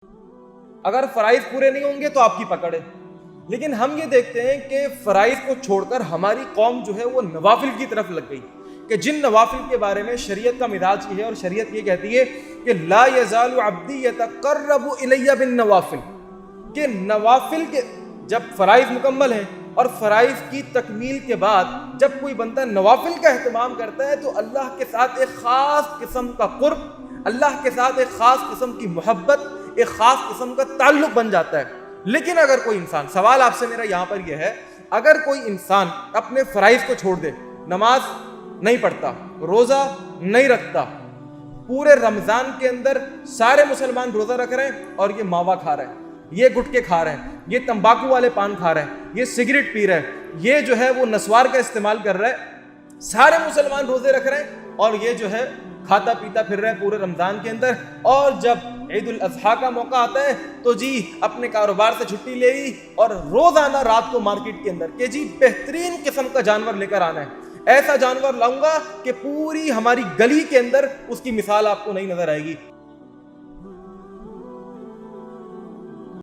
اگر فرائض پورے نہیں ہوں گے تو آپ کی پکڑ ہے. لیکن ہم یہ دیکھتے ہیں کہ فرائض کو چھوڑ کر ہماری قوم جو ہے وہ نوافل کی طرف لگ گئی, کہ جن نوافل کے بارے میں شریعت کا مزاج یہ ہے, اور شریعت یہ کہتی ہے کہ لا یزال عبدی یتقرب الی بالنوافل, کہ نوافل کے جب فرائض مکمل ہیں اور فرائض کی تکمیل کے بعد جب کوئی بندہ نوافل کا اہتمام کرتا ہے تو اللہ کے ساتھ ایک خاص قسم کا قرب, اللہ کے ساتھ ایک خاص قسم کی محبت, ایک خاص قسم کا تعلق بن جاتا ہے. لیکن اگر کوئی انسان, سوال آپ سے میرا یہاں پر یہ ہے, اگر کوئی انسان اپنے فرائض کو چھوڑ دے, نماز نہیں پڑھتا, روزہ نہیں رکھتا, پورے رمضان کے اندر سارے مسلمان روزہ رکھ رہے ہیں اور یہ ماوا کھا رہے ہیں, یہ گٹکے کھا رہے ہیں, یہ تمباکو والے پان کھا رہے ہیں, یہ سگریٹ پی رہے ہیں, یہ جو ہے وہ نسوار کا استعمال کر رہا ہے, سارے مسلمان روزے رکھ رہے ہیں اور یہ جو ہے کھاتا پیتا پھر رہے ہیں پورے رمضان کے اندر, اور جب عید الاضحیٰ کا موقع آتا ہے تو جی اپنے کاروبار سے چھٹی لے لی اور روزانہ رات کو مارکیٹ کے اندر کہ جی بہترین قسم کا جانور لے کر آنا ہے, ایسا جانور لاؤں گا کہ پوری ہماری گلی کے اندر اس کی مثال آپ کو نہیں نظر آئے گی.